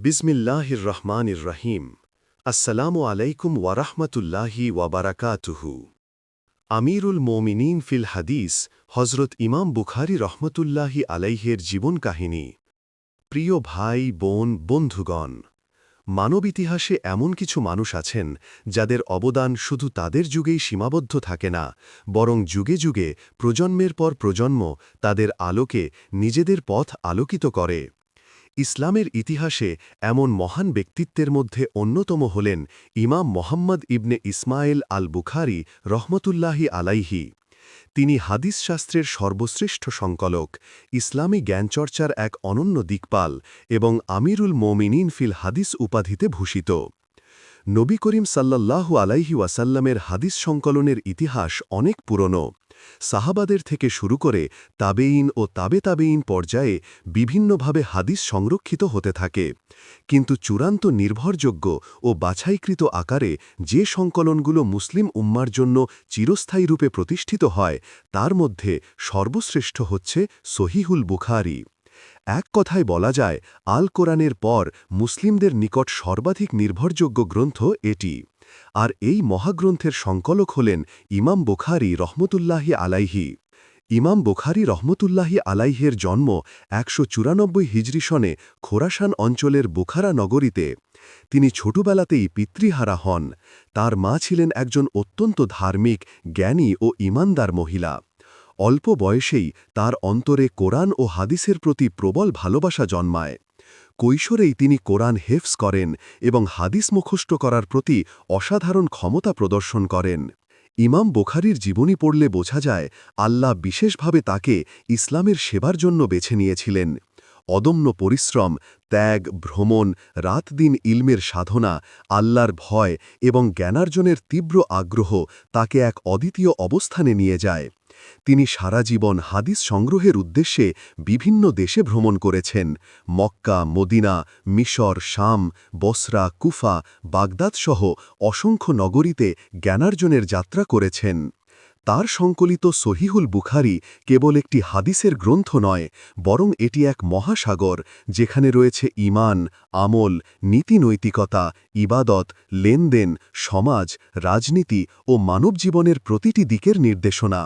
বিসমিল্লাহির রহমানির রহিম। আসসালামু আলাইকুম ওয়ারাহমাতুল্লাহি ওয়াবারাকাতুহু। আমিরুল মোমিনিন ফিল হাদিস হজরত ইমাম বুখারী রহমতুল্লাহি আলাইহের জীবন কাহিনী। প্রিয় ভাই, বোন, বন্ধুগণ, মানব ইতিহাসে এমন কিছু মানুষ আছেন যাদের অবদান শুধু তাদের যুগেই সীমাবদ্ধ থাকে না, বরং যুগে যুগে প্রজন্মের পর প্রজন্ম তাদের আলোকে নিজেদের পথ আলোকিত করে। ইসলামের ইতিহাসে এমন মহান ব্যক্তিত্বের মধ্যে অন্যতম হলেন ইমাম মোহাম্মদ ইবনে ইসমাইল আল বুখারী রহমতুল্লাহি আলাইহি। তিনি হাদিস শাস্ত্রের সর্বশ্রেষ্ঠ সংকলক, ইসলামী জ্ঞানচর্চার এক অনন্য দিকপাল এবং আমিরুল মোমিনিন ফিল হাদিস উপাধিতে ভূষিত। নবী করিম সাল্লাল্লাহু আলাইহি ওয়াসাল্লামের হাদিস সংকলনের ইতিহাস অনেক পুরনো। সাহাবাদের থেকে শুরু করে তাবেইন ও তাবেইন পর্যায়ে বিভিন্নভাবে হাদিস সংরক্ষিত হতে থাকে, কিন্তু চূড়ান্ত নির্ভরযোগ্য ও বাছাইকৃত আকারে যে সংকলনগুলো মুসলিম উম্মার জন্য চিরস্থায়ী রূপে প্রতিষ্ঠিত হয় তার মধ্যে সর্বশ্রেষ্ঠ হচ্ছে সহিহুল বুখারী। এক কথায় বলা যায়, আল কোরআনের পর মুসলিমদের নিকট সর্বাধিক নির্ভরযোগ্য গ্রন্থ এটি। আর এই মহাগ্রন্থের সংকলক হলেন ইমাম বুখারী রহমতুল্লাহি আলাইহি। ইমাম বুখারী রহমতুল্লাহি আলাইহের জন্ম ১৯৪ হিজরি সনে খোরাসান অঞ্চলের বুখারা নগরীতে। তিনি ছোটবেলাতেই পিতৃহারা হন। তার মা ছিলেন একজন অত্যন্ত ধার্মিক, জ্ঞানী ও ঈমানদার মহিলা। অল্প বয়সেই তার অন্তরে কোরআন ও হাদিসের প্রতি প্রবল ভালোবাসা জন্মায়। কৈশোরেই তিনি কোরআন হেফজ করেন এবং হাদিস মুখস্থ করার প্রতি অসাধারণ ক্ষমতা প্রদর্শন করেন। ইমাম বুখারীর জীবনী পড়লে বোঝা যায়, আল্লাহ বিশেষভাবে তাকে ইসলামের সেবার জন্য বেছে নিয়েছিলেন। অদম্য পরিশ্রম, ত্যাগ, ভ্রমণ, রাত-দিন ইলমের সাধনা, আল্লাহর ভয় এবং জ্ঞানার্জনের তীব্র আগ্রহ তাকে এক অদ্বিতীয় অবস্থানে নিয়ে যায়। তিনি সারা জীবন হাদিস সংগ্রহের উদ্দেশ্যে বিভিন্ন দেশে ভ্রমণ করেছেন। মক্কা, মদিনা, মিশর, শাম, বসরা, কুফা, বাগদাদ সহ অসংখ্য নগরীতে জ্ঞানার্জনের যাত্রা করেছেন। তার সংকলিত সহিহুল বুখারী কেবল একটি হাদিসের গ্রন্থ নয়, বরং এটি এক মহাসাগর যেখানে রয়েছে ঈমান, আমল, নীতিনৈতিকতা, ইবাদত, লেনদেন, সমাজ, রাজনীতি ও মানবজীবনের প্রতিটি দিকের নির্দেশনা।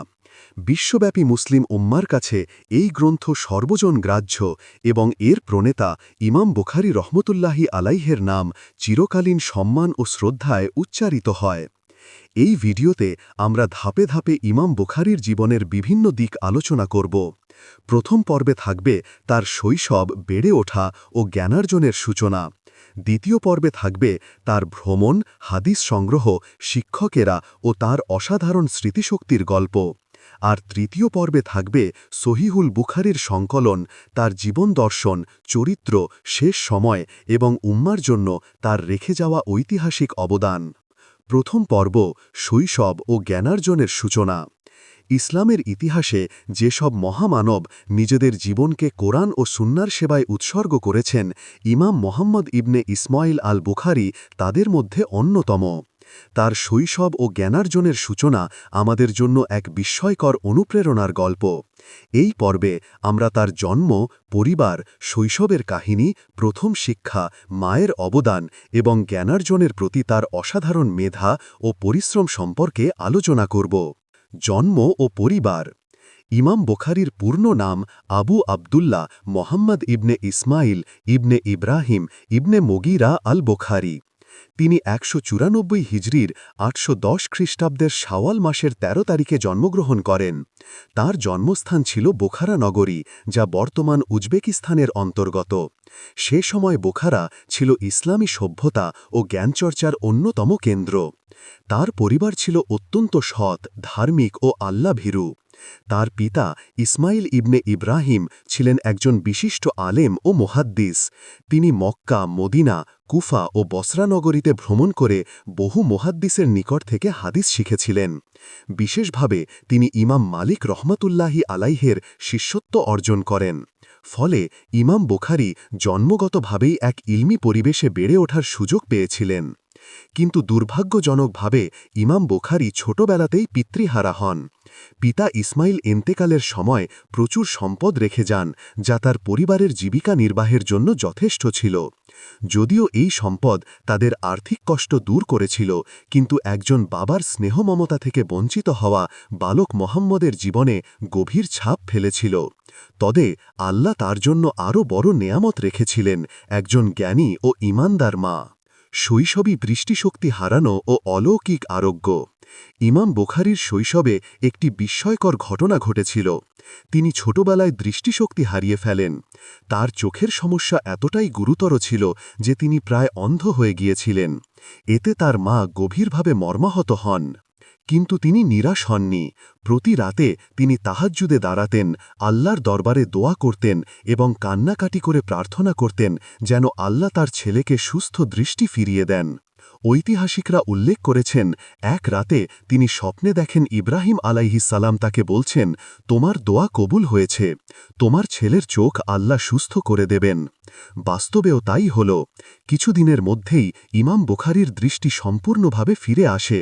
বিশ্বব্যাপী মুসলিম উম্মার কাছে এই গ্রন্থ সর্বজন গ্রাহ্য এবং এর প্রণেতা ইমাম বুখারী রহমতুল্লাহি আলাইহের নাম চিরকালীন সম্মান ও শ্রদ্ধায় উচ্চারিত হয়। এই ভিডিওতে আমরা ধাপে ধাপে ইমাম বুখারীর জীবনের বিভিন্ন দিক আলোচনা করব। প্রথম পর্বে থাকবে তার শৈশব, বেড়ে ওঠা ও জ্ঞানার্জনের সূচনা। দ্বিতীয় পর্বে থাকবে তার ভ্রমণ, হাদিস সংগ্রহ, শিক্ষকেরা ও তার অসাধারণ স্মৃতিশক্তির গল্প। আর তৃতীয় পর্বে থাকবে সহিহুল বুখারীর সংকলন, তার জীবন দর্শন, চরিত্র, শেষ সময় এবং উম্মার জন্য তার রেখে যাওয়া ঐতিহাসিক অবদান। প্রথম পর্ব, শৈশব ও জ্ঞানার্জনের সূচনা। ইসলামের ইতিহাসে যেসব মহামানব নিজেদের জীবনকে কোরআন ও সুন্নার সেবায় উৎসর্গ করেছেন, ইমাম মোহাম্মদ ইবনে ইসমাইল আল বুখারী তাদের মধ্যে অন্যতম। তার শৈশব ও জ্ঞানার্জনের সূচনা আমাদের জন্য এক বিস্ময়কর অনুপ্রেরণার গল্প। এই পর্বে আমরা তার জন্ম, পরিবার, শৈশবের কাহিনী, প্রথম শিক্ষা, মায়ের অবদান এবং জ্ঞানার্জনের প্রতি তার অসাধারণ মেধা ও পরিশ্রম সম্পর্কে আলোচনা করব। জন্ম ও পরিবার। ইমাম বুখারীর পূর্ণ নাম আবু আবদুল্লাহ মোহাম্মদ ইবনে ইসমাইল ইবনে ইব্রাহিম ইবনে মুগীরা আল বুখারী। তিনি ১৯৪ হিজরির ৮১০ খ্রিস্টাব্দের শাওয়াল মাসের ১৩ তারিখে জন্মগ্রহণ করেন। তার জন্মস্থান ছিল বোখারা নগরী, যা বর্তমান উজবেকিস্তানের অন্তর্গত। সে সময় বোখারা ছিল ইসলামী সভ্যতা ও জ্ঞানচর্চার অন্যতম কেন্দ্র। তার পরিবার ছিল অত্যন্ত সৎ, ধার্মিক ও আল্লাভীরু। তার পিতা ইসমাইল ইবনে ইব্রাহিম ছিলেন একজন বিশিষ্ট আলেম ও মুহাদ্দিস। তিনি মক্কা, মদিনা, কুফা ও বসরা নগরীতে ভ্রমণ করে বহু মুহাদ্দিসের নিকট থেকে হাদিস শিখেছিলেন। বিশেষভাবে তিনি ইমাম মালিক রহমতুল্লাহি আলাইহের শিষ্যত্ব অর্জন করেন। ফলে ইমাম বুখারী জন্মগতভাবেই এক ইলমি পরিবেশে বেড়ে ওঠার সুযোগ পেয়েছিলেন। কিন্তু দুর্ভাগ্যজনকভাবে ইমাম বুখারী ছোটবেলাতেই পিতৃহারা হন। পিতা ইসমাইল এন্তেকালের সময় প্রচুর সম্পদ রেখে যান, যা তার পরিবারের জীবিকা নির্বাহের জন্য যথেষ্ট ছিল। যদিও এই সম্পদ তাদের আর্থিক কষ্ট দূর করেছিল, কিন্তু একজন বাবার স্নেহ মমতা থেকে বঞ্চিত হওয়া বালক মোহাম্মদের জীবনে গভীর ছাপ ফেলেছিল। তবে আল্লাহ তার জন্য আরও বড় নেয়ামত রেখেছিলেন, একজন জ্ঞানী ও ঈমানদার মা। শৈশবী দৃষ্টিশক্তি হারানো ও অলৌকিক আরোগ্য। ইমাম বুখারীর শৈশবে একটি বিস্ময়কর ঘটনা ঘটেছিল। তিনি ছোটবেলায় দৃষ্টিশক্তি হারিয়ে ফেলেন। তার চোখের সমস্যা এতটাই গুরুতর ছিল যে তিনি প্রায় অন্ধ হয়ে গিয়েছিলেন। এতে তার মা গভীরভাবে মর্মাহত হন। কিন্তু তিনি নিরাশ হননি। প্রতি রাতে তিনি তাহাজ্জুদে দাঁড়াতেন, আল্লাহর দরবারে দোয়া করতেন এবং কান্নাকাটি করে প্রার্থনা করতেন যেন আল্লাহ তার ছেলেকে সুস্থ দৃষ্টি ফিরিয়ে দেন। ঐতিহাসিকরা উল্লেখ করেছেন, এক রাতে তিনি স্বপ্নে দেখেন ইব্রাহিম আলাইহিসসালাম তাকে বলছেন, তোমার দোয়া কবুল হয়েছে, তোমার ছেলের চোখ আল্লাহ সুস্থ করে দেবেন। বাস্তবেও তাই হল। কিছুদিনের মধ্যেই ইমাম বুখারীর দৃষ্টি সম্পূর্ণভাবে ফিরে আসে।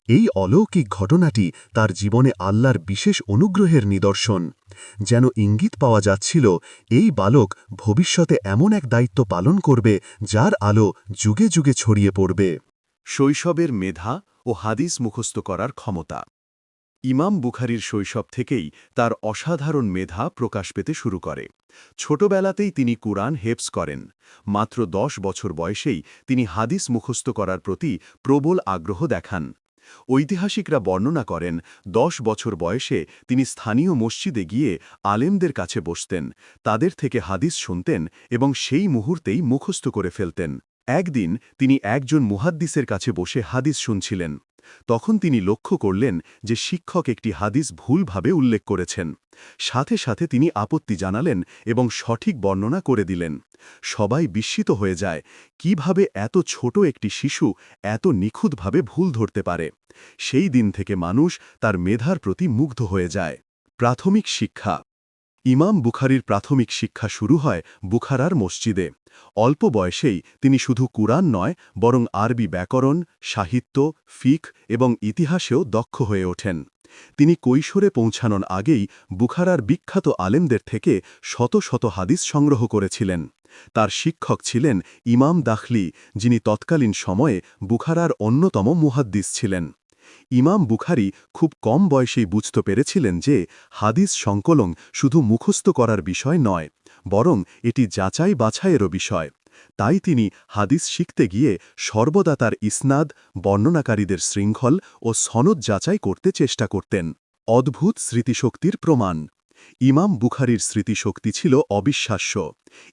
এই অলৌকিক ঘটনাটি তার জীবনে আল্লাহর বিশেষ অনুগ্রহের নিদর্শন। যেন ইঙ্গিত পাওয়া যাচ্ছিল, এই বালক ভবিষ্যতে এমন এক দায়িত্ব পালন করবে যার আলো যুগে যুগে ছড়িয়ে পড়বে। শৈশবের মেধা ও হাদিস মুখস্থ করার ক্ষমতা। ইমাম বুখারীর শৈশব থেকেই তার অসাধারণ মেধা প্রকাশ পেতে শুরু করে। ছোটবেলাতেই তিনি কুরআন হেফজ করেন। মাত্র 10 বছর বয়সেই তিনি হাদিস মুখস্থ করার প্রতি প্রবল আগ্রহ দেখান। ঐতিহাসিকরা বর্ণনা করেন, 10 বছর বয়সে তিনি স্থানীয় মসজিদে গিয়ে আলেমদের কাছে বসতেন, তাদের থেকে হাদিস শুনতেন এবং সেই মুহূর্তেই মুখস্থ করে ফেলতেন। একদিন তিনি একজন মুহাদ্দিসের কাছে বসে হাদিস শুনছিলেন। তখন তিনি লক্ষ্য করলেন যে শিক্ষক একটি হাদিস ভুলভাবে উল্লেখ করেছেন। সাথে সাথে তিনি আপত্তি জানালেন এবং সঠিক বর্ণনা করে দিলেন। সবাই বিস্মিত হয়ে যায়, কিভাবে এত ছোট একটি শিশু এত নিখুঁতভাবে ভুল ধরতে পারে। সেই দিন থেকে মানুষ তার মেধার প্রতি মুগ্ধ হয়ে যায়। প্রাথমিক শিক্ষা। ইমাম বুখারীর প্রাথমিক শিক্ষা শুরু হয় বুখারার মসজিদে। অল্প বয়সেই তিনি শুধু কুরআন নয়, বরং আরবি ব্যাকরণ, সাহিত্য, ফিকহ এবং ইতিহাসেও দক্ষ হয়ে ওঠেন। তিনি কৈশোরে পৌঁছানোর আগেই বুখারার বিখ্যাত আলেমদের থেকে শত শত হাদিস সংগ্রহ করেছিলেন। তার শিক্ষক ছিলেন ইমাম দাখলি, যিনি তৎকালীন সময়ে বুখারার অন্যতম মুহাদ্দিস ছিলেন। ইমাম বুখারী খুব কম বয়সেই বুঝতে পেরেছিলেন যে হাদিস সংকলন শুধু মুখস্থ করার বিষয় নয়, বরং এটি যাচাই বাছাইয়েরও বিষয়। তাই তিনি হাদিস শিখতে গিয়ে সর্বদা তার ইসনাদ, বর্ণনাকারীদের শৃঙ্খল ও সনদ যাচাই করতে চেষ্টা করতেন। অদ্ভুত স্মৃতিশক্তির প্রমাণ। ইমাম বুখারীর স্মৃতিশক্তি ছিল অবিশ্বাস্য।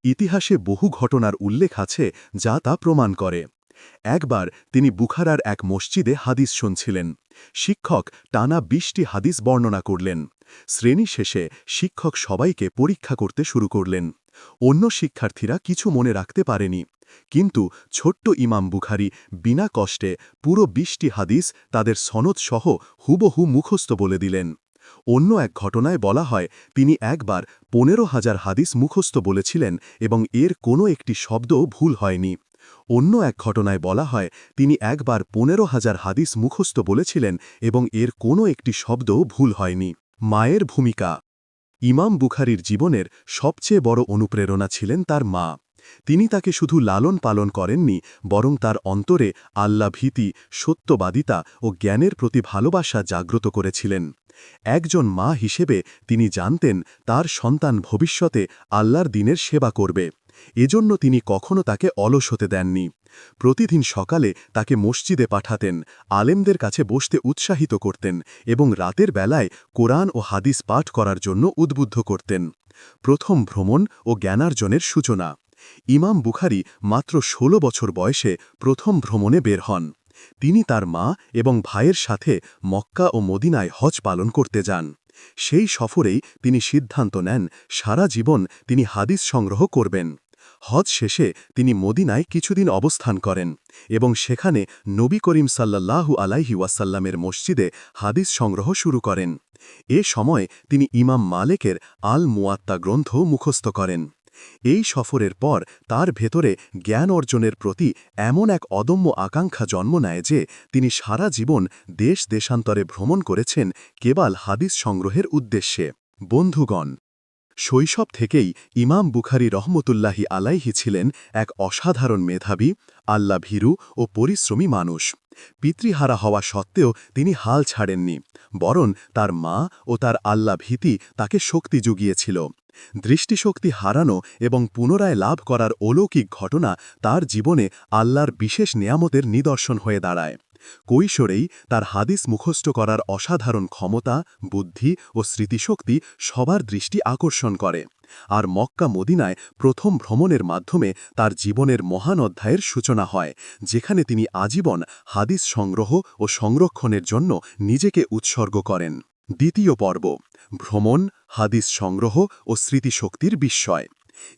ইতিহাসে বহু ঘটনার উল্লেখ আছে যা তা প্রমাণ করে। একবার তিনি বুখারার এক মসজিদে হাদিস শুনছিলেন। শিক্ষক টানা 20টি হাদিস বর্ণনা করলেন। শ্রেণী শেষে শিক্ষক সবাইকে পরীক্ষা করতে শুরু করলেন। অন্য শিক্ষার্থীরা কিছু মনে রাখতে পারেনি, কিন্তু ছোট্ট ইমাম বুখারী বিনা কষ্টে পুরো 20টি হাদিস তাদের সনদ সহ হুবহু মুখস্থ বলে দিলেন। অন্য এক ঘটনায় বলা হয়, তিনি একবার 15,000 হাদিস মুখস্থ বলেছিলেন এবং এর কোনো একটি শব্দও ভুল হয়নি। অন্য এক ঘটনায় বলা হয়, তিনি একবার 15,000 হাদিস মুখস্থ বলেছিলেন এবং এর কোনো একটি শব্দও ভুল হয়নি। মায়ের ভূমিকা। ইমাম বুখারীর জীবনের সবচেয়ে বড় অনুপ্রেরণা ছিলেন তার মা। তিনি তাকে শুধু লালন পালন করেননি, বরং তার অন্তরে আল্লাহ ভীতি, সত্যবাদিতা ও জ্ঞানের প্রতি ভালোবাসা জাগ্রত করেছিলেন। একজন মা হিসেবে তিনি জানতেন তার সন্তান ভবিষ্যতে আল্লাহর দ্বীনের সেবা করবে। এজন্য তিনি কখনো তাকে অলস হতে দেননি। প্রতিদিন সকালে তাকে মসজিদে পাঠাতেন, আলেমদের কাছে বসতে উৎসাহিত করতেন এবং রাতের বেলায় কোরআন ও হাদিস পাঠ করার জন্য উদ্বুদ্ধ করতেন। প্রথম ভ্রমণ ও জ্ঞানার্জনের সূচনা। ইমাম বুখারী মাত্র 16 বছর বয়সে প্রথম ভ্রমণে বের হন। তিনি তার মা এবং ভাইয়ের সাথে মক্কা ও মদিনায় হজ পালন করতে যান। সেই সফরেই তিনি সিদ্ধান্ত নেন সারা জীবন তিনি হাদিস সংগ্রহ করবেন। হজ শেষে তিনি মদিনায় কিছুদিন অবস্থান করেন এবং সেখানে নবী করিম সাল্লাল্লাহু আলাইহি ওয়াসাল্লামের মসজিদে হাদিস সংগ্রহ শুরু করেন। এ সময় তিনি ইমাম মালেকের আল মুয়াত্তা গ্রন্থ মুখস্থ করেন। এই সফরের পর তার ভেতরে জ্ঞান অর্জনের প্রতি এমন এক অদম্য আকাঙ্ক্ষা জন্ম নেয় যে তিনি সারা জীবন দেশ দেশান্তরে ভ্রমণ করেছেন কেবল হাদিস সংগ্রহের উদ্দেশ্যে। বন্ধুগণ, শৈশব থেকেই ইমাম বুখারী রহমতুল্লাহি আলাইহি ছিলেন এক অসাধারণ মেধাবী, আল্লাভীরু ও পরিশ্রমী মানুষ। পিতৃহারা হওয়া সত্ত্বেও তিনি হাল ছাড়েননি, বরং তার মা ও তার আল্লাভীতি তাকে শক্তি জুগিয়েছিল। দৃষ্টিশক্তি হারানো এবং পুনরায় লাভ করার অলৌকিক ঘটনা তার জীবনে আল্লাহর বিশেষ নেয়ামতের নিদর্শন হয়ে দাঁড়ায়। কৈশোরেই তার হাদিস মুখস্থ করার অসাধারণ ক্ষমতা, বুদ্ধি ও স্মৃতিশক্তি সবার দৃষ্টি আকর্ষণ করে। আর মক্কা মদিনায় প্রথম ভ্রমণের মাধ্যমে তার জীবনের মহান অধ্যায়ের সূচনা হয়, যেখানে তিনি আজীবন হাদিস সংগ্রহ ও সংরক্ষণের জন্য নিজেকে উৎসর্গ করেন। দ্বিতীয় পর্ব, ভ্রমণ, হাদিস সংগ্রহ ও স্মৃতিশক্তির বিস্ময়।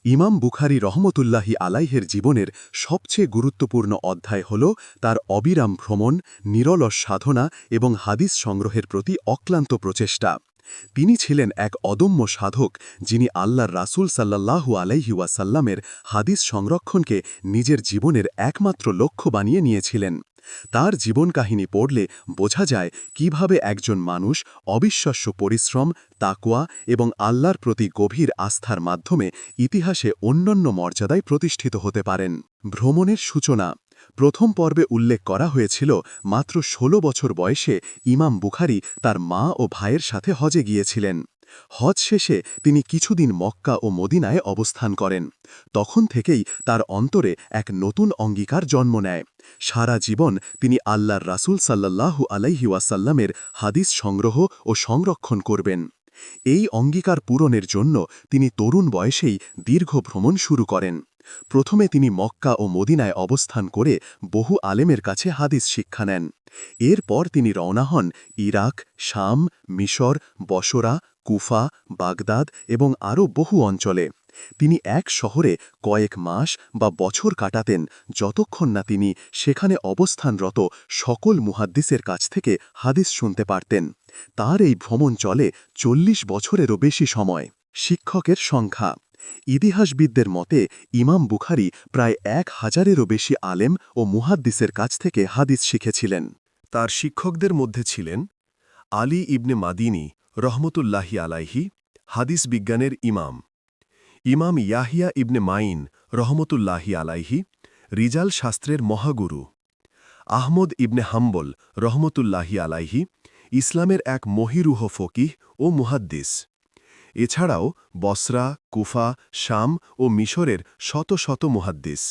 ইমাম বুখারী রহমতুল্লাহি আলাইহের জীবনের সবচেয়ে গুরুত্বপূর্ণ অধ্যায় হল তার অবিরাম ভ্রমণ, নিরলস সাধনা এবং হাদিস সংগ্রহের প্রতি অক্লান্ত প্রচেষ্টা। তিনি ছিলেন এক অদম্য সাধক, যিনি আল্লাহর রাসূল সাল্লাল্লাহু আলাইহি ওয়াসাল্লামের হাদিস সংরক্ষণকে নিজের জীবনের একমাত্র লক্ষ্য বানিয়ে নিয়েছিলেন। তার জীবন কাহিনী পড়লে বোঝা যায় কিভাবে একজন মানুষ অবিশ্বাস্য পরিশ্রম, তাকওয়া এবং আল্লাহর প্রতি গভীর আস্থার মাধ্যমে ইতিহাসে অনন্য মর্যাদায় প্রতিষ্ঠিত হতে পারেন। ভ্রমণের সূচনা প্রথম পর্বে উল্লেখ করা হয়েছিল মাত্র ১৬ বছর বয়সে ইমাম বুখারী তার মা ও ভাইয়ের সাথে হজে গিয়েছিলেন। হজ শেষে তিনি কিছুদিন মক্কা ও মদিনায় অবস্থান করেন। তখন থেকেই তার অন্তরে এক নতুন অঙ্গীকার জন্ম নেয়। সারা জীবন তিনি আল্লাহর রাসূল সাল্লাল্লাহু আলাইহি ওয়াসাল্লামের হাদিস সংগ্রহ ও সংরক্ষণ করবেন। এই অঙ্গীকার পূরণের জন্য তিনি তরুণ বয়সেই দীর্ঘ ভ্রমণ শুরু করেন। প্রথমে তিনি মক্কা ও মদিনায় অবস্থান করে বহু আলেমের কাছে হাদিস শিক্ষা নেন। এরপর তিনি রওনা হন ইরাক, শাম, মিশর, বসরা, কুফা, বাগদাদ এবং আরও বহু অঞ্চলে। তিনি এক শহরে কয়েক মাস বা বছর কাটাতেন, যতক্ষণ না তিনি সেখানে অবস্থানরত সকল মুহাদ্দিসের কাছ থেকে হাদিস শুনতে পারতেন। তার এই ভ্রমণ চলে ৪০ বছরেরও বেশি সময়। শিক্ষকের সংখ্যা ইতিহাসবিদদের মতে ইমাম বুখারী প্রায় ১,০০০-এরও বেশি আলেম ও মুহাদ্দিসের কাছ থেকে হাদিস শিখেছিলেন। তার শিক্ষকদের মধ্যে ছিলেন আলী ইবনে মাদিনী রহমতুল্লাহি আলাইহি, হাদিস বিজ্ঞানের ইমাম; ইমাম ইয়াহিয়া ইবনে মাইন রহমতুল্লাহি আলাইহি, রিজাল শাস্ত্রের মহাগুরু; আহমদ ইবনে হাম্বল রহমতুল্লাহি আলাইহি, ইসলামের এক মহিরুহ ফকিহ ও মুহাদ্দিস। এছাড়াও বসরা, কুফা, শাম ও মিশরের শত শত মুহাদ্দিস।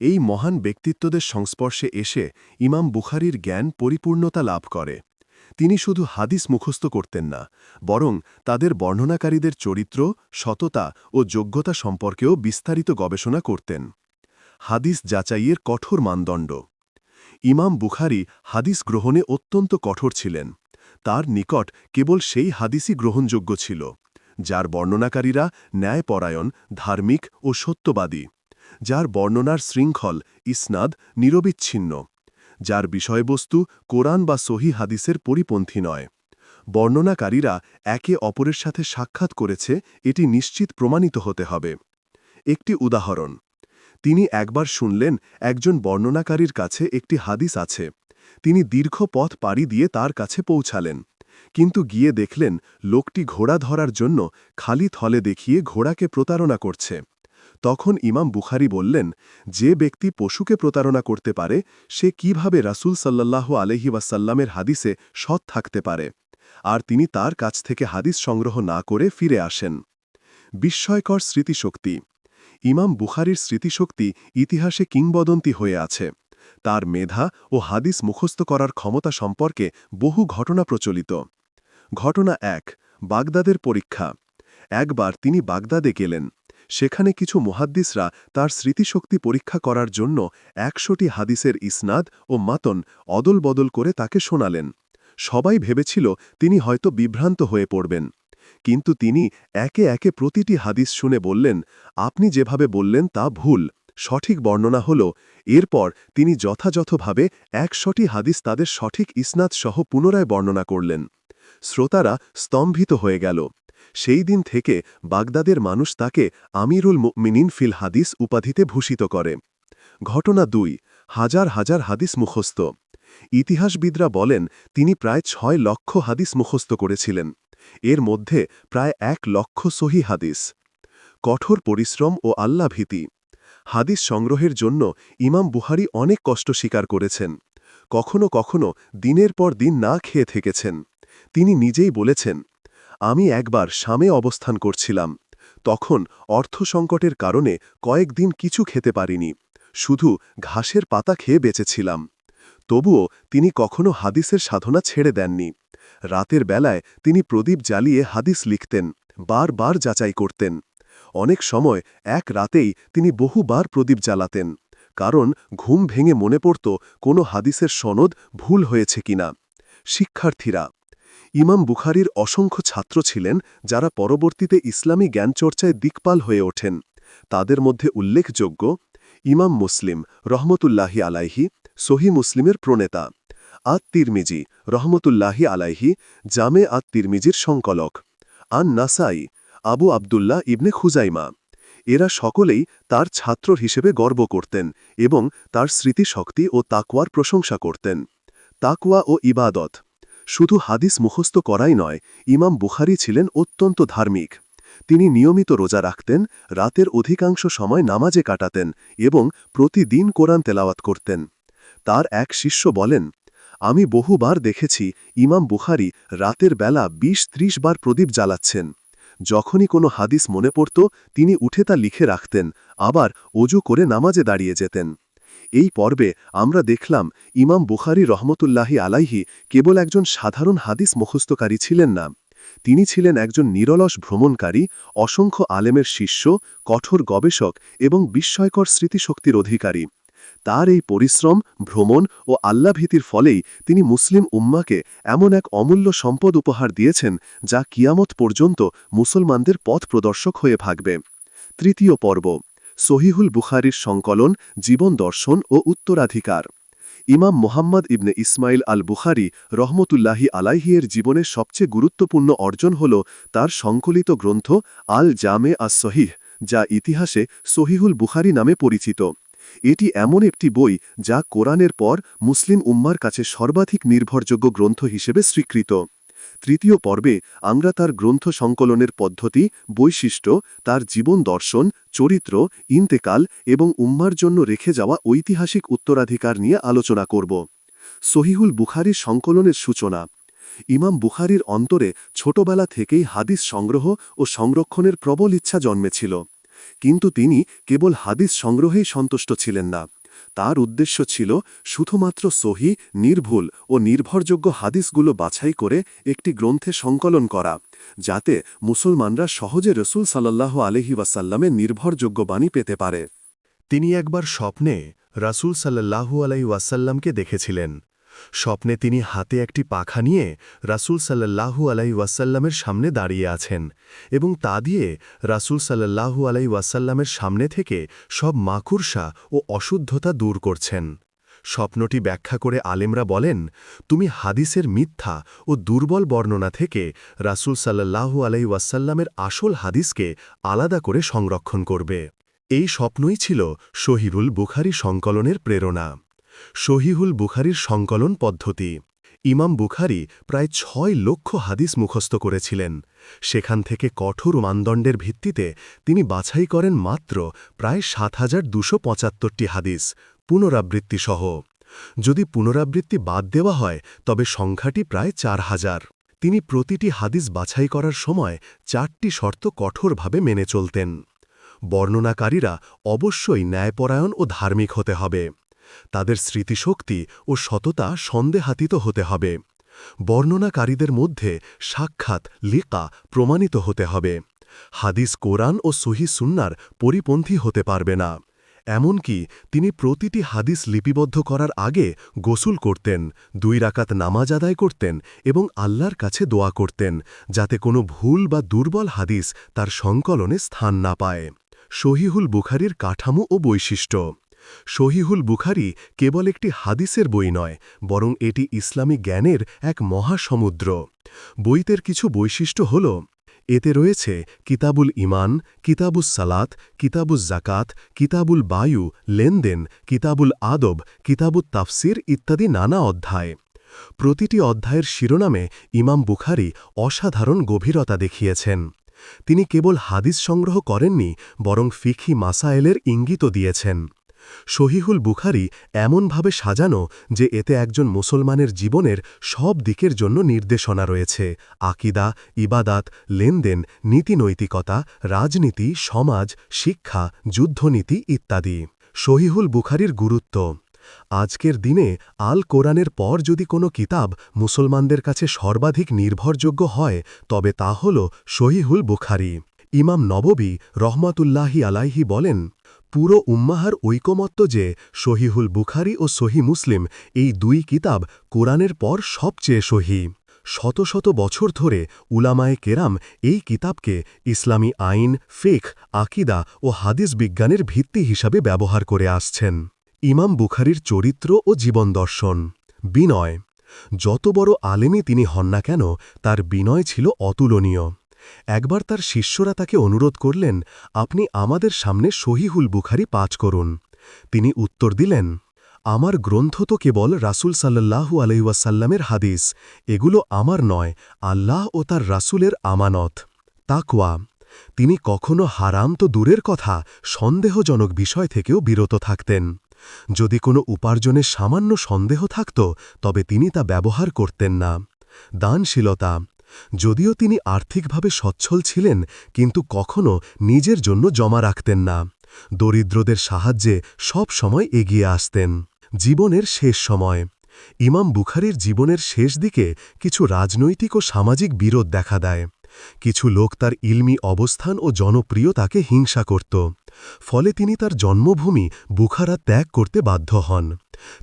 এই মহান ব্যক্তিত্বদের সংস্পর্শে এসে ইমাম বুখারীর জ্ঞান পরিপূর্ণতা লাভ করে। তিনি শুধু হাদিস মুখস্থ করতেন না, বরং তাদের বর্ণনাকারীদের চরিত্র, সততা ও যোগ্যতা সম্পর্কেও বিস্তারিত গবেষণা করতেন। হাদিস যাচাইয়ের কঠোর মানদণ্ড ইমাম বুখারী হাদিস গ্রহণে অত্যন্ত কঠোর ছিলেন। তার নিকট কেবল সেই হাদিসই গ্রহণযোগ্য ছিল, যার বর্ণনাকারীরা ন্যায়পরায়ণ, ধার্মিক ও সত্যবাদী, যার বর্ণনার শৃঙ্খল, ইসনাদ নিরবিচ্ছিন্ন, যার বিষয়বস্তু কোরআন বা সহিহ হাদিসের পরিপন্থী নয়। বর্ণনাকারীরা একে অপরের সাথে সাক্ষাৎ করেছে এটি নিশ্চিত প্রমাণিত হতে হবে। একটি উদাহরণ, তিনি একবার শুনলেন একজন বর্ণনাকারীর কাছে একটি হাদিস আছে। তিনি দীর্ঘ পথ পাড়ি দিয়ে তার কাছে পৌঁছালেন, কিন্তু গিয়ে দেখলেন লোকটি ঘোড়া ধরার জন্য খালি থলে দেখিয়ে ঘোড়াকে প্রতারণা করছে। তখন ইমাম বুখারী বললেন, যে ব্যক্তি পশুকে প্রতারণা করতে পারে সে কিভাবে রাসূল সাল্লাল্লাহু আলাইহি ওয়াসাল্লামের হাদিসে সৎ থাকতে পারে? আর তিনি তার কাছ থেকে হাদিস সংগ্রহ না করে ফিরে আসেন। বিস্ময়কর স্মৃতিশক্তি ইমাম বুখারীর স্মৃতিশক্তি ইতিহাসে কিংবদন্তি হয়ে আছে। তার মেধা ও হাদিস মুখস্থ করার ক্ষমতা সম্পর্কে বহু ঘটনা প্রচলিত। ঘটনা ১, বাগদাদের পরীক্ষা। একবার তিনি বাগদাদে গেলেন। সেখানে কিছু মুহাদ্দিসরা তার স্মৃতিশক্তি পরীক্ষা করার জন্য ১০০টি হাদিসের ইসনাদ ও মাতন অদল বদল করে তাকে শোনালেন। সবাই ভেবেছিল তিনি হয়তো বিভ্রান্ত হয়ে পড়বেন, কিন্তু তিনি একে একে প্রতিটি হাদিস শুনে বললেন, আপনি যেভাবে বললেন তা ভুল, সঠিক বর্ণনা হল। এরপর তিনি যথাযথভাবে ১০০টি হাদিস তাদের সঠিক ইসনাদ সহ পুনরায় বর্ণনা করলেন। শ্রোতারা স্তম্ভিত হয়ে গেল। সেই দিন থেকে বাগদাদের মানুষ তাকে আমিরুল মুমিনিন ফিল হাদিস উপাধিতে ভূষিত করে। ঘটনা ২ হাজার হাজার হাদিস মুখস্থ। ইতিহাসবিদরা বলেন তিনি প্রায় ৬ লক্ষ হাদিস মুখস্থ করেছিলেন। এর মধ্যে প্রায় ১ লক্ষ সহি হাদিস। কঠোর পরিশ্রম ও আল্লাভীতি। হাদিস সংগ্রহের জন্য ইমাম বুখারী অনেক কষ্ট স্বীকার করেছেন। কখনো কখনো দিনের পর দিন না খেয়ে থেকেছেন। তিনি নিজেই বলেছেন, আমি একবার শামে অবস্থান করছিলাম। তখন অর্থ সংকটের কারণে কয়েকদিন কিছু খেতে পারিনি, শুধু ঘাসের পাতা খেয়ে বেঁচেছিলাম। তবুও তিনি কখনো হাদিসের সাধনা ছেড়ে দেননি। রাতের বেলায় তিনি প্রদীপ জ্বালিয়ে হাদিস লিখতেন, বারবার যাচাই করতেন। অনেক সময় এক রাতেই তিনি বহুবার প্রদীপ জ্বালাতেন, কারণ ঘুম ভেঙে মনে পড়ত কোনো হাদিসের সনদ ভুল হয়েছে কিনা। শিক্ষার্থীরা, ইমাম বুখারীর অসংখ্য ছাত্র ছিলেন যারা পরবর্তীতে ইসলামী জ্ঞানচর্চায় দিকপাল হয়ে ওঠেন। তাদের মধ্যে উল্লেখযোগ্য ইমাম মুসলিম রহমতুল্লাহি আলাইহি, সহি মুসলিমের প্রণেতা; তিরমিজি রহমতুল্লাহি আলাইহি, জামে তিরমিজির সংকলক; নাসাই, আবু আবদুল্লাহ ইবনে খুজাইমা। এরা সকলেই তার ছাত্র হিসেবে গর্ব করতেন এবং তার স্মৃতিশক্তি ও তাকওয়ার প্রশংসা করতেন। তাকওয়া ও ইবাদত। শুধু হাদিস মুখস্থ করাই নয়, ইমাম বুখারী ছিলেন অত্যন্ত ধার্মিক। তিনি নিয়মিত রোজা রাখতেন, রাতের অধিকাংশ সময় নামাজে কাটাতেন এবং প্রতিদিন কোরআন তেলাওয়াত করতেন। তার এক শিষ্য বলেন, আমি বহুবার দেখেছি ইমাম বুখারী রাতের বেলা ২০-৩০ বার প্রদীপ জ্বালাচ্ছেন। যখনই কোনো হাদিস মনে পড়ত তিনি উঠে তা লিখে রাখতেন, আবার ওযু করে নামাজে দাঁড়িয়ে যেতেন। এই পর্বে আমরা দেখলাম ইমাম বুখারী রহমতুল্লাহি আলাইহি কেবল একজন সাধারণ হাদিস মুখস্থকারী ছিলেন না, তিনি ছিলেন একজন নিরলস ভ্রমণকারী, অসংখ্য আলেমের শিষ্য, কঠোর গবেষক এবং বিস্ময়কর স্মৃতিশক্তির অধিকারী। তার এই পরিশ্রম, ভ্রমণ ও আল্লাভীতির ফলেই তিনি মুসলিম উম্মাকে এমন এক অমূল্য সম্পদ উপহার দিয়েছেন যা কিয়ামত পর্যন্ত মুসলমানদের পথ প্রদর্শক হয়ে থাকবে। তৃতীয় পর্ব, সহিহুল বুখারীর সংকলন, জীবন দর্শন ও উত্তরাধিকার। ইমাম মুহাম্মদ ইবনে ইসমাইল আল বুখারী রহমতুল্লাহি আলাইহির জীবনের সবচেয়ে গুরুত্বপূর্ণ অর্জন হল তার সংকলিত গ্রন্থ আল জামে আস সহিহ, যা ইতিহাসে সহিহুল বুখারী নামে পরিচিত। এটি এমন একটি বই যা কোরআনের পর মুসলিম উম্মার কাছে সর্বাধিক নির্ভরযোগ্য গ্রন্থ হিসেবে স্বীকৃত। তৃতীয় পর্বে আমরা তার গ্রন্থ সংকলনের পদ্ধতি, বৈশিষ্ট্য, তার জীবন দর্শন, চরিত্র, ইন্তেকাল এবং উম্মার জন্য রেখে যাওয়া ঐতিহাসিক উত্তরাধিকার নিয়ে আলোচনা করব। সহিহুল বুখারীর সংকলনের সূচনা। ইমাম বুখারীর অন্তরে ছোটবেলা থেকেই হাদিস সংগ্রহ ও সংরক্ষণের প্রবল ইচ্ছা জন্মেছিল। কিন্তু তিনি কেবল হাদিস সংগ্রহেই সন্তুষ্ট ছিলেন না। তার উদ্দেশ্য ছিল শুধুমাত্র সহি, নির্ভুল ও নির্ভরযোগ্য হাদিসগুলো বাছাই করে একটি গ্রন্থে সংকলন করা, যাতে মুসলমানরা সহজে রসুল সাল্লাল্লাহু আলাইহি ওয়াসাল্লামের নির্ভরযোগ্য বাণী পেতে পারে। তিনি একবার স্বপ্নে রাসূল সাল্লাল্লাহু আলাইহি ওয়াসাল্লামকে দেখেছিলেন। স্বপ্নে তিনি হাতে একটি পাখা নিয়ে রাসূল সাল্লাল্লাহু আলাইহি ওয়াসাল্লামের সামনে দাঁড়িয়ে আছেন এবং তা দিয়ে রাসূল সাল্লাল্লাহু আলাইহি ওয়াসাল্লামের সামনে থেকে সব মাকড়সা ও অশুদ্ধতা দূর করছেন। স্বপ্নটি ব্যাখ্যা করে আলেমরা বলেন, তুমি হাদিসের মিথ্যা ও দুর্বল বর্ণনা থেকে রাসূল সাল্লাল্লাহু আলাইহি ওয়াসাল্লামের আসল হাদিসকে আলাদা করে সংরক্ষণ করবে। এই স্বপ্নই ছিল সহিহুল বুখারী সংকলনের প্রেরণা। সহিহুল বুখারীর সংকলন পদ্ধতি। ইমাম বুখারী প্রায় ৬ লক্ষ হাদিস মুখস্থ করেছিলেন। সেখান থেকে কঠোর মানদণ্ডের ভিত্তিতে তিনি বাছাই করেন মাত্র প্রায় ৭,২৭৫টি হাদিস, পুনরাবৃত্তিসহ। যদি পুনরাবৃত্তি বাদ দেওয়া হয় তবে সংখ্যাটি প্রায় ৪,০০০। তিনি প্রতিটি হাদিস বাছাই করার সময় ৪টি শর্ত কঠোরভাবে মেনে চলতেন। বর্ণনাকারীরা অবশ্যই ন্যায়পরায়ণ ও ধার্মিক হতে হবে। তাদের স্মৃতিশক্তি ও সততা সন্দেহাতীত হতে হবে। বর্ণনাকারীদের মধ্যে সাক্ষাৎ, লিকা প্রমাণিত হতে হবে। হাদিস কোরআন ও সহিহ সুন্নাহর পরিপন্থী হতে পারবে না। এমনকি তিনি প্রতিটি হাদিস লিপিবদ্ধ করার আগে গোসল করতেন, 2 রাকাত নামাজ আদায় করতেন এবং আল্লাহর কাছে দোয়া করতেন, যাতে কোনো ভুল বা দুর্বল হাদিস তার সংকলনে স্থান না পায়। সহিহুল বুখারীর কাঠামো ও বৈশিষ্ট্য। সহিহুল বুখারী কেবল একটি হাদিসের বই নয়, বরং এটি ইসলামী জ্ঞানের এক মহাসমুদ্র। বইতের কিছু বৈশিষ্ট্য হল: এতে রয়েছে কিতাবুল ইমান, কিতাবুস সালাত, কিতাবুস জাকাত, কিতাবুল বায়ু, লেনদেন, কিতাবুল আদব, কিতাবুত তাফসির ইত্যাদি নানা অধ্যায়। প্রতিটি অধ্যায়ের শিরোনামে ইমাম বুখারী অসাধারণ গভীরতা দেখিয়েছেন। তিনি কেবল হাদিস সংগ্রহ করেননি, বরং ফিকহি মাসায়েলের ইঙ্গিতও দিয়েছেন। সহিহুল বুখারী এমনভাবে সাজানো যে এতে একজন মুসলমানের জীবনের সব দিকের জন্য নির্দেশনা রয়েছে: আকিদা, ইবাদাত, লেনদেন, নীতিনৈতিকতা, রাজনীতি, সমাজ, শিক্ষা, যুদ্ধনীতি ইত্যাদি। সহিহুল বুখারীর গুরুত্ব। আজকের দিনে আল কোরআনের পর যদি কোনো কিতাব মুসলমানদের কাছে সর্বাধিক নির্ভরযোগ্য হয়, তবে তা হল সহিহুল বুখারী। ইমাম নববী রহমাতুল্লাহি আলাইহি বলেন, পুরো উম্মাহার ঐকমত্য যে সহিহুল বুখারী ও সহি মুসলিম এই দুই কিতাব কোরআনের পর সবচেয়ে সহি। শত শত বছর ধরে উলামায়ে কেরাম এই কিতাবকে ইসলামী আইন, ফিকহ, আকিদা ও হাদিস বিজ্ঞানের ভিত্তি হিসাবে ব্যবহার করে আসছেন। ইমাম বুখারীর চরিত্র ও জীবন দর্শন। বিনয়। যত বড় আলেমই তিনি হন না কেন, তার বিনয় ছিল অতুলনীয়। একবার তার শিষ্যরা তাকে অনুরোধ করলেন, আপনি আমাদের সামনে সহিহুল বুখারী পাঠ করুন। তিনি উত্তর দিলেন, আমার গ্রন্থ তো কেবল রাসূল সাল্লাল্লাহু আলাইহি ওয়াসাল্লামের হাদিস, এগুলো আমার নয়, আল্লাহ ও তার রাসূলের আমানত। তাকওয়া। তিনি কখনো হারাম তো দূরের কথা, সন্দেহজনক বিষয় থেকেও বিরত থাকতেন। যদি কোনো উপার্জনের সামান্য সন্দেহ থাকত, তবে তিনি তা ব্যবহার করতেন না। দানশীলতা। যদিও তিনি আর্থিকভাবে সচ্ছল ছিলেন, কিন্তু কখনো নিজের জন্য জমা রাখতেন না। দরিদ্রদের সাহায্যে সব সময় এগিয়ে আসতেন। জীবনের শেষ সময়। ইমাম বুখারীর জীবনের শেষ দিকে কিছু রাজনৈতিক ও সামাজিক বিরোধ দেখা দেয়। কিছু লোক তার ইলমি অবস্থান ও জনপ্রিয়তাকে হিংসা করত। ফলে তিনি তার জন্মভূমি বুখারা ত্যাগ করতে বাধ্য হন।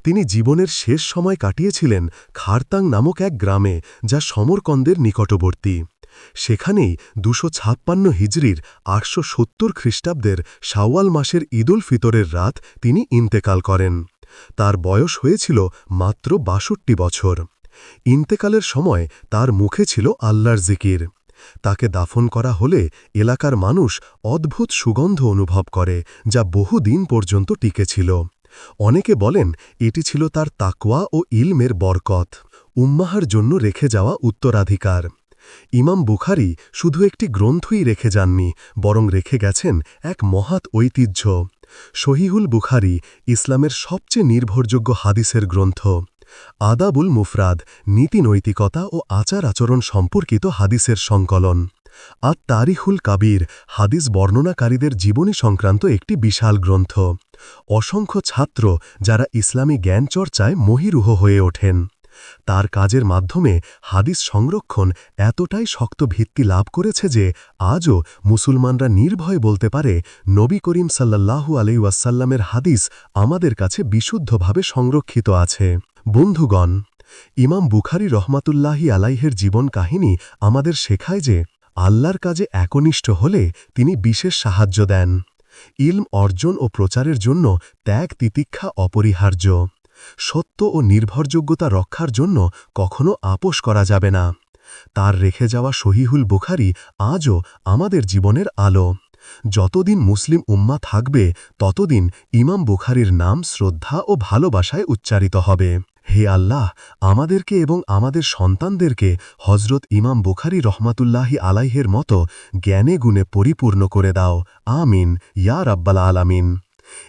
তিনি জীবনের শেষ সময় কাটিয়েছিলেন খারতাং নামক এক গ্রামে, যা সমরকন্দের নিকটবর্তী। সেখানেই ২৫৬ হিজরির ৮৭০ খ্রিস্টাব্দের শাওয়াল মাসের ঈদুল ফিতরের রাত তিনি ইন্তেকাল করেন। তার বয়স হয়েছিল মাত্র ৬২ বছর। ইন্তেকালের সময় তার মুখে ছিল আল্লাহর জিকির। তাকে দাফন করা হলে এলাকার মানুষ অদ্ভুত সুগন্ধ অনুভব করে, যা বহুদিন পর্যন্ত টিকেছিল। অনেকে বলেন এটি ছিল তার তাকওয়া ও ইলমের বরকত, উম্মাহার জন্য রেখে যাওয়া উত্তরাধিকার। ইমাম বুখারী শুধু একটি গ্রন্থই রেখে যাননি, বরং রেখে গেছেন এক মহাত ঐতিহ্য। সহিহুল বুখারী ইসলামের সবচেয়ে নির্ভরযোগ্য হাদিসের গ্রন্থ। আদাবুল মুফরাদ নীতিনৈতিকতা ও আচার আচরণ সম্পর্কিত হাদিসের সংকলন। আত তারিখুল কাবীর হাদিস বর্ণনাকারীদের জীবনী সংক্রান্ত একটি বিশাল গ্রন্থ। অসংখ্য ছাত্র যারা ইসলামী জ্ঞান চর্চায় মহীরুহ হয়ে ওঠেন। তার কাজের মাধ্যমে হাদিস সংরক্ষণ এতটাই শক্ত ভিত্তি লাভ করেছে যে আজও মুসলমানরা নির্ভয়ে বলতে পারে, নবী করিম সাল্লাল্লাহু আলাইহি ওয়াসাল্লামের হাদিস আমাদের কাছে বিশুদ্ধভাবে সংরক্ষিত আছে। বন্ধুগণ, ইমাম বুখারী রহমাতুল্লাহি আলাইহের জীবন কাহিনী আমাদের শেখায় যে আল্লাহর কাজে একনিষ্ঠ হলে তিনি বিশেষ সাহায্য দেন। ইলম অর্জন ও প্রচারের জন্য ত্যাগ তিতিক্ষা অপরিহার্য। সত্য ও নির্ভরযোগ্যতা রক্ষার জন্য কখনো আপোস করা যাবে না। তার রেখে যাওয়া সহিহুল বুখারী আজও আমাদের জীবনের আলো। যতদিন মুসলিম উম্মাহ থাকবে, ততদিন ইমাম বুখারীর নাম শ্রদ্ধা ও ভালোবাসায় উচ্চারিত হবে। হে আল্লাহ, আমাদেরকে এবং আমাদের সন্তানদেরকে হজরত ইমাম বুখারী রহমাতুল্লাহি আলাইহের মতো জ্ঞানে গুণে পরিপূর্ণ করে দাও। আমিন ইয়া রাব্বাল আলামিন।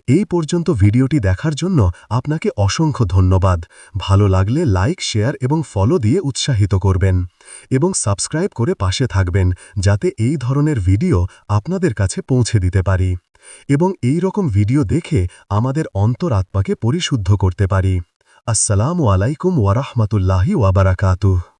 এই পর্যন্ত ভিডিওটি দেখার জন্য আপনাকে অসংখ্য ধন্যবাদ। ভালো লাগলে লাইক, শেয়ার এবং ফলো দিয়ে উৎসাহিত করবেন এবং সাবস্ক্রাইব করে পাশে থাকবেন, যাতে এই ধরনের ভিডিও আপনাদের কাছে পৌঁছে দিতে পারি এবং এই রকম ভিডিও দেখে আমাদের অন্তরাত্মাকে পরিশুদ্ধ করতে পারি। আসসালামু আলাইকুম ওয়া রাহমাতুল্লাহি ওয়া বারাকাতুহু।